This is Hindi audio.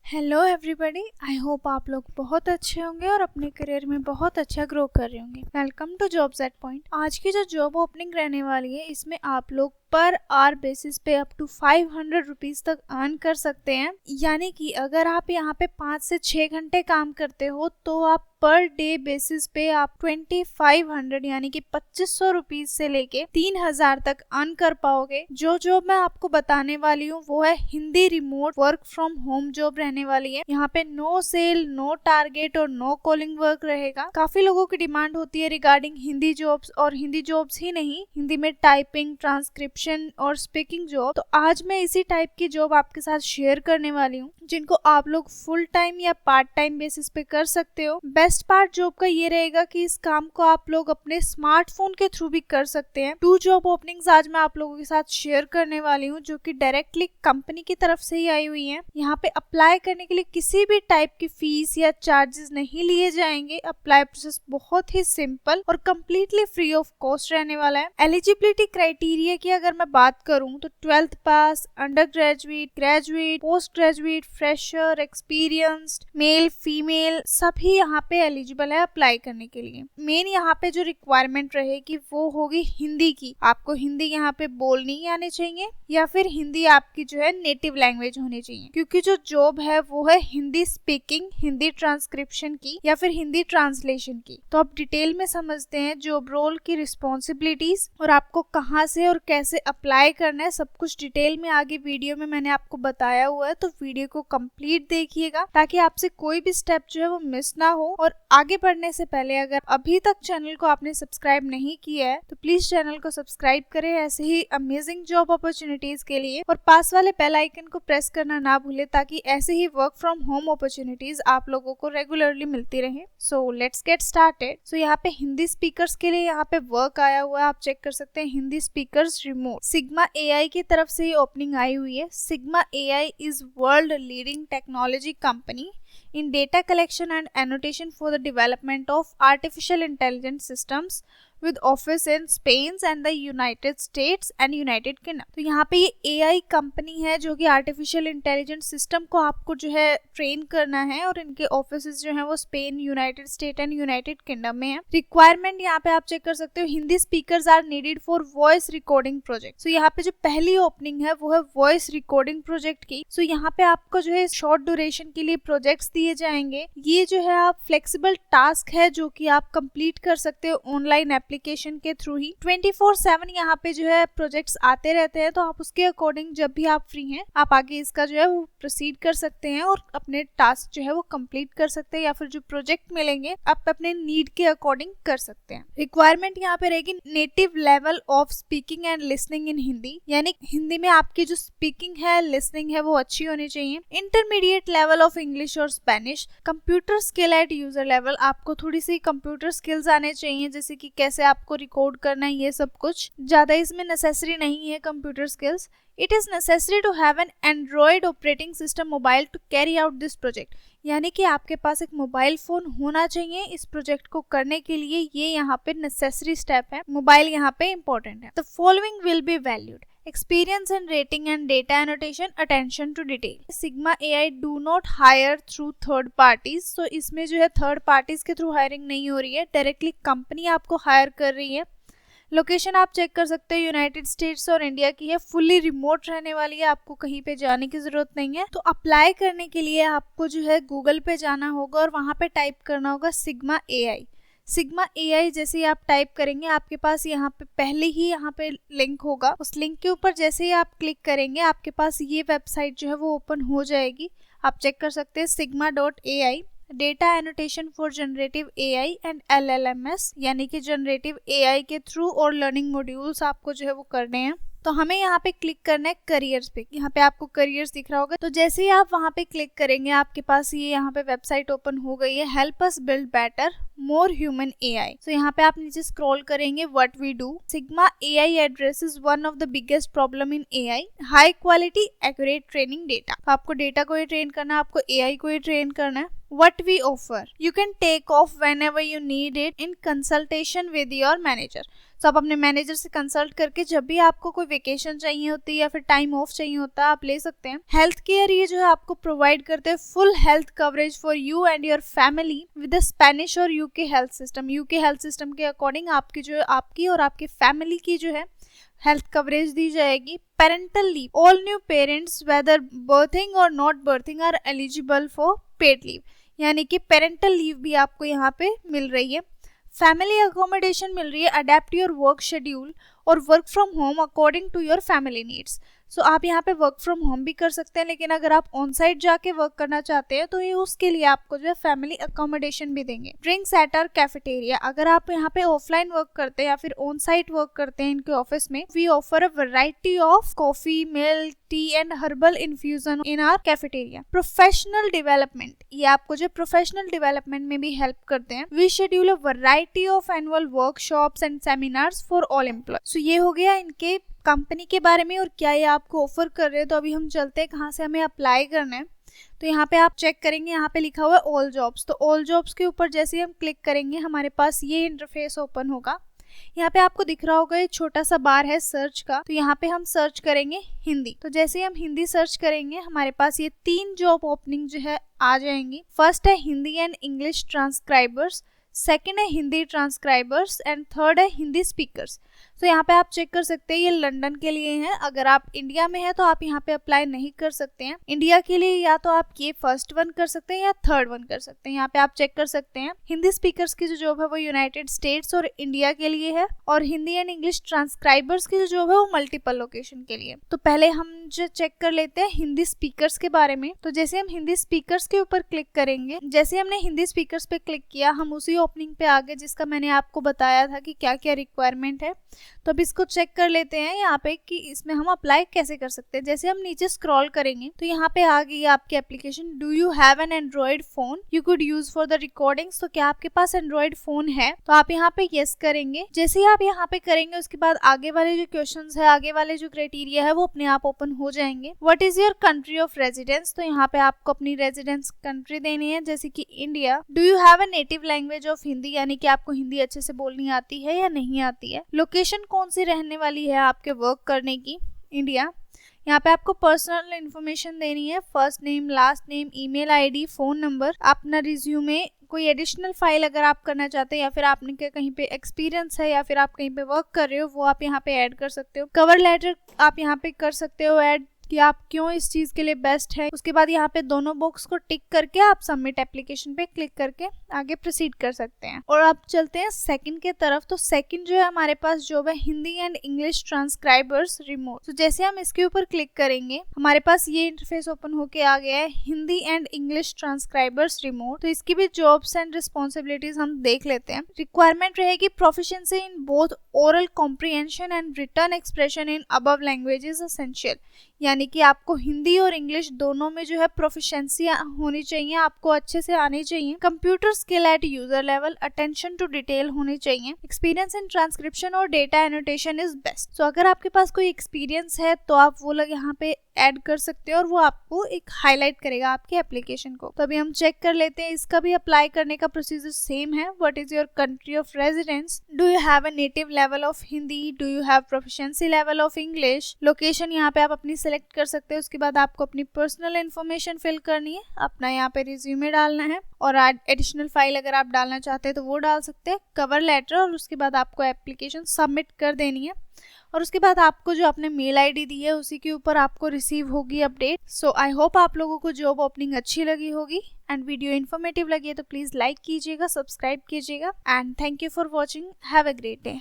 हेलो एवरीबॉडी, आई होप आप लोग बहुत अच्छे होंगे और अपने करियर में बहुत अच्छा ग्रो कर रहे होंगे। Welcome to jobs at point. आज की जो जॉब ओपनिंग रहने वाली है, इसमें आप लोग पर आवर बेसिस पे अप टू 500 रुपीज तक अर्न कर सकते हैं। यानी कि अगर आप यहाँ पे 5 से 6 घंटे काम करते हो तो आप पर डे बेसिस पे आप 2500 यानी कि 2500 रुपीज से लेके 3000 तक अर्न कर पाओगे। जो जॉब मैं आपको बताने वाली हूँ वो है Hindi remote work from home job रहने वाली है। यहाँ पे नो सेल, नो टारगेट और नो कॉलिंग वर्क रहेगा। काफी लोगों की डिमांड होती है रिगार्डिंग हिंदी जॉब्स, और हिंदी जॉब्स ही नहीं, हिंदी में टाइपिंग, ट्रांसक्रिप्शन और स्पीकिंग जॉब। तो आज मैं इसी टाइप की जॉब आपके साथ शेयर करने वाली हूँ, जिनको आप लोग फुल टाइम या पार्ट टाइम बेसिस पे कर सकते हो। बेस्ट पार्ट जॉब का ये रहेगा कि इस काम को आप लोग अपने स्मार्टफोन के थ्रू भी कर सकते हैं। 2 जॉब ओपनिंग्स आज मैं आप लोगों के साथ शेयर करने वाली हूँ, जो कि डायरेक्टली कंपनी की तरफ से ही आई हुई है। यहाँ पे अप्लाई करने के लिए किसी भी टाइप की फीस या चार्जेस नहीं लिए जाएंगे। अप्लाई प्रोसेस बहुत ही सिंपल और कम्प्लीटली फ्री ऑफ कॉस्ट रहने वाला है। एलिजिबिलिटी क्राइटेरिया की अगर मैं बात करूँ तो 12th pass, under graduate, graduate, post graduate, fresher, experienced, male, female सभी यहाँ पे एलिजिबल है अप्लाई करने के लिए। मेन यहाँ पे जो रिक्वायरमेंट रहेगी वो होगी हिंदी की। आपको हिंदी यहाँ पे बोलनी आनी चाहिए या फिर हिंदी आपकी जो है नेटिव लैंग्वेज होनी चाहिए, क्योंकि जो जॉब है वो है हिंदी स्पीकिंग, हिंदी ट्रांसक्रिप्शन की या फिर हिंदी ट्रांसलेशन की। तो अब डिटेल में समझते हैं जॉब रोल की रिस्पॉन्सिबिलिटीज और आपको कहाँ से और कैसे अप्लाई करना है। सब कुछ डिटेल में आगे वीडियो में मैंने आपको बताया हुआ है, तो वीडियो को कंप्लीट देखिएगा ताकि आपसे कोई भी स्टेप जो है वो मिस ना हो। और आगे बढ़ने से पहले अगर अभी तक चैनल को आपने सब्सक्राइब नहीं किया है तो प्लीज चैनल को सब्सक्राइब करें ऐसे ही अमेजिंग जॉब अपॉर्चुनिटीज के लिए, और पास वाले बेल आइकन को प्रेस करना ना भूले ताकि ऐसे ही वर्क फ्रॉम होम अपॉर्चुनिटीज आप लोगों को रेगुलरली मिलती रहे। So let's get started. So यहाँ पे हिंदी स्पीकर्स के लिए यहाँ पे वर्क आया हुआ है, आप चेक कर सकते हैं, Hindi speakers remote. Sigma AI की तरफ से ये ओपनिंग आई हुई है। Sigma AI is world leading technology company in data collection and annotation for the development of artificial intelligence systems with office in Spain and the United States and United Kingdom। तो यहाँ पे ये AI कंपनी है जो कि आर्टिफिशियल इंटेलिजेंस सिस्टम को आपको जो है ट्रेन करना है, और इनके ऑफिसेस जो है वो Spain, United state and United kingdom में है। रिक्वायरमेंट यहाँ पे आप चेक कर सकते हो, Hindi speakers are needed for voice recording project. So यहाँ पे जो पहली ओपनिंग है वो है वॉइस रिकॉर्डिंग प्रोजेक्ट की। सो यहाँ पे आपको जो है शॉर्ट ड्यूरेशन के लिए प्रोजेक्ट्स दिए जाएंगे। ये जो है आप फ्लेक्सिबल टास्क है जो कि आप कंप्लीट कर सकते हो ऑनलाइन एप्लीकेशन के थ्रू ही। 24/7 यहाँ पे जो है प्रोजेक्ट्स आते रहते हैं, तो आप उसके अकॉर्डिंग जब भी आप फ्री हैं आप आगे इसका जो है वो प्रोसीड कर सकते हैं और अपने टास्क जो है वो कंप्लीट कर सकते हैं, या फिर जो प्रोजेक्ट मिलेंगे आप अपने नीड के अकॉर्डिंग कर सकते हैं। रिक्वायरमेंट यहाँ पे रहेगी native level of speaking and listening in Hindi, यानी हिंदी में आपकी जो स्पीकिंग है, लिसनिंग है वो अच्छी होनी चाहिए। इंटरमीडिएट लेवल ऑफ इंग्लिश और Spanish. Computer skill at user level, आपको थोड़ी सी कंप्यूटर स्किल्स आने चाहिए, जैसे कि कैसे आपको रिकॉर्ड करना है, ये सब कुछ। ज्यादा इसमें नेसेसरी नहीं है computer skills. It is necessary to have an Android operating system mobile to carry out this project, यानी कि आपके पास एक मोबाइल फोन होना चाहिए इस प्रोजेक्ट को करने के लिए। ये यहाँ पे नेसेसरी स्टेप है, मोबाइल यहाँ पे इंपॉर्टेंट है। The following will be valued: experience in rating and data annotation, attention to detail. Sigma AI do not hire through third parties. So इसमें जो है थर्ड पार्टीज के थ्रू हायरिंग नहीं हो रही है, डायरेक्टली कंपनी आपको हायर कर रही है। लोकेशन आप चेक कर सकते हो, यूनाइटेड स्टेट्स और इंडिया की है। फुल्ली रिमोट रहने वाली है, आपको कहीं पे जाने की जरूरत नहीं है। तो अप्लाई करने के लिए आपको जो है गूगल पे जाना होगा और वहां पे टाइप करना होगा सिग्मा एआई। सिग्मा एआई जैसे ही आप टाइप करेंगे आपके पास यहाँ पे पहले ही यहाँ पे लिंक होगा। उस लिंक के ऊपर जैसे ही आप क्लिक करेंगे आपके पास ये वेबसाइट जो है वो ओपन हो जाएगी। आप चेक कर सकते हैं sigma.ai, data annotation for generative AI and LLMS, यानी कि जनरेटिव एआई के थ्रू और लर्निंग मॉड्यूल्स आपको जो है वो करने हैं। तो हमें यहाँ पे क्लिक करना है करियर्स पे। यहाँ पे आपको करियर्स दिख रहा होगा, तो जैसे ही आप वहाँ पे क्लिक करेंगे आपके पास ये यहाँ पे वेबसाइट ओपन हो गई है, help us build better more human AI. तो यहाँ पे आप नीचे स्क्रॉल करेंगे, what we do. Sigma AI addresses one of the biggest problem in AI, high quality accurate training data. तो आपको डेटा को ही ट्रेन करना है, आपको एआई को ही ट्रेन करना है। What we offer, you can take off whenever you need it in consultation with your manager. तो आप अपने मैनेजर से कंसल्ट करके जब भी आपको कोई वेकेशन चाहिए होती है या फिर टाइम ऑफ चाहिए होता है आप ले सकते हैं। हेल्थ केयर ये जो है आपको प्रोवाइड करते हैं full health coverage for you and your family with the Spanish और UK health system. UK health system के अकॉर्डिंग आपकी और आपकी फैमिली की जो है हेल्थ कवरेज दी जाएगी। Parental leave, all new parents whether birthing और not birthing are eligible for paid leave, यानी कि पेरेंटल लीव भी आपको यहाँ पे मिल रही है। फैमिली अकोमोडेशन मिल रही है, अडेप्ट योर वर्क शेड्यूल और work from home according to your family needs. So आप यहाँ पे वर्क फ्रॉम होम भी कर सकते हैं, लेकिन अगर आप ऑन साइट जाके वर्क करना चाहते हैं तो ये उसके लिए आपको जो है फैमिली अकोमोडेशन भी देंगे। ड्रिंक्स एट आवर कैफेटेरिया, अगर आप यहाँ पे ऑफलाइन वर्क करते हैं या फिर ऑन साइट वर्क करते हैं इनके ऑफिस में, we offer a variety of coffee, milk, tea and herbal infusion in our cafeteria. Professional development, ये आपको जो प्रोफेशनल डेवलपमेंट में भी हेल्प करते हैं। We schedule a variety of annual workshops and seminars for all employ. So ये हो गया इनके कंपनी के बारे में और क्या ये आपको ऑफर कर रहे हैं। तो अभी हम चलते हैं कहाँ से हमें अप्लाई करना है। तो यहाँ पे आप चेक करेंगे, यहाँ पे लिखा हुआ है ऑल जॉब्स। तो ऑल जॉब्स के ऊपर जैसे ही हम क्लिक करेंगे हमारे पास ये इंटरफेस ओपन होगा। यहाँ पे आपको दिख रहा होगा एक छोटा सा बार है सर्च का, तो यहाँ पे हम सर्च करेंगे हिंदी। तो जैसे ही हम हिंदी सर्च करेंगे हमारे पास ये 3 जॉब ओपनिंग जो है आ जाएंगी। फर्स्ट है हिंदी एंड इंग्लिश ट्रांसक्राइबर्स, सेकंड है हिंदी ट्रांसक्राइबर्स एंड थर्ड है हिंदी स्पीकर्स। तो यहाँ पे आप चेक कर सकते हैं ये लंदन के लिए है। अगर आप इंडिया में है तो आप यहाँ पे अप्लाई नहीं कर सकते हैं। इंडिया के लिए या तो आप ये फर्स्ट वन कर सकते हैं या थर्ड वन कर सकते हैं। यहाँ पे आप चेक कर सकते हैं हिंदी स्पीकर्स की जो जॉब है वो यूनाइटेड स्टेट्स और इंडिया के लिए है, और हिंदी एंड इंग्लिश ट्रांसक्राइबर्स की जो जॉब है वो मल्टीपल लोकेशन के लिए। तो पहले हम जो चेक कर लेते हैं हिंदी स्पीकर्स के बारे में। तो जैसे हम हिंदी स्पीकर्स के ऊपर क्लिक करेंगे, जैसे हमने हिंदी स्पीकर्स पे क्लिक किया हम उसी ओपनिंग पे आ गए जिसका मैंने आपको बताया था कि क्या क्या रिक्वायरमेंट है। तो अब इसको चेक कर लेते हैं यहाँ पे कि इसमें हम अप्लाई कैसे कर सकते हैं। जैसे हम नीचे स्क्रॉल करेंगे तो यहाँ पे आ गई आपकी application. Do you have an Android phone you could use for the recordings. तो क्या आपके पास एंड्रॉइड फोन है? तो आप यहाँ पे यस करेंगे। जैसे ही आप यहाँ पे करेंगे उसके बाद आगे वाले जो क्वेश्चंस है, आगे वाले जो क्राइटेरिया है वो अपने आप ओपन हो जाएंगे। What is your country of residence. तो यहाँ पे आपको अपनी रेजिडेंस कंट्री देनी है, जैसे कि India. Do you have a native language of Hindi, यानी कि आपको हिंदी अच्छे से बोलनी आती है या नहीं आती है। लोकेशन कौन सी रहने वाली है आपके वर्क करने की, इंडिया। यहाँ पे आपको पर्सनल इन्फॉर्मेशन देनी है, first name, last name, email ID, phone number, अपना रिज्यूमे, कोई एडिशनल फाइल अगर आप करना चाहते हैं या फिर आपने कहीं पे एक्सपीरियंस है या फिर आप कहीं पे वर्क कर रहे हो वो आप यहाँ पे ऐड कर सकते हो। कवर लेटर आप यहाँ पे कर सकते हो ऐड कि आप क्यों इस चीज के लिए बेस्ट है। उसके बाद यहाँ पे दोनों बॉक्स को टिक करके आप सबमिट एप्लीकेशन पे क्लिक करके आगे प्रोसीड कर सकते हैं। और अब चलते हैं सेकंड के तरफ। तो सेकंड जो है हमारे पास जॉब है हिंदी एंड इंग्लिश ट्रांसक्राइबर्स रिमोट। तो जैसे हम इसके ऊपर क्लिक करेंगे हमारे पास ये इंटरफेस ओपन होके आ गया है, हिंदी एंड इंग्लिश ट्रांसक्राइबर्स रिमोट। तो इसकी भी जॉब्स एंड रिस्पॉन्सिबिलिटीज हम देख लेते हैं। रिक्वायरमेंट रहेगी proficiency in both oral comprehension and written expression in above languages essential, यानी कि आपको हिंदी और इंग्लिश दोनों में जो है प्रोफिशिएंसी होनी चाहिए, आपको अच्छे से आनी चाहिए। Computer skill at user level, attention to detail होनी चाहिए। एक्सपीरियंस इन ट्रांसक्रिप्शन और data annotation is best. So अगर आपके पास कोई एक्सपीरियंस है तो आप वो लोग यहाँ पे ऐड कर सकते हो और वो आपको एक हाईलाइट करेगा आपके एप्लीकेशन को। तो अभी हम चेक कर लेते हैं, इसका भी अप्लाई करने का प्रोसीजर सेम है। What is your country of residence, do you have a native level of Hindi, do you have proficiency level of English. Location यहाँ पे आप अपनी सेलेक्ट कर सकते हैं। उसके बाद आपको अपनी पर्सनल इन्फॉर्मेशन फिल करनी है, अपना यहाँ पे रिज्यूमे डालना है और एडिशनल फाइल अगर आप डालना चाहते हैं तो वो डाल सकते हैं, कवर लेटर, और उसके बाद आपको एप्लीकेशन सबमिट कर देनी है। और उसके बाद आपको जो आपने मेल आईडी दी है उसी के ऊपर आपको रिसीव होगी अपडेट। सो आई होप आप लोगों को जॉब ओपनिंग अच्छी लगी होगी एंड वीडियो इन्फॉर्मेटिव लगी है तो प्लीज लाइक कीजिएगा, सब्सक्राइब कीजिएगा and thank you for watching. Have a great day.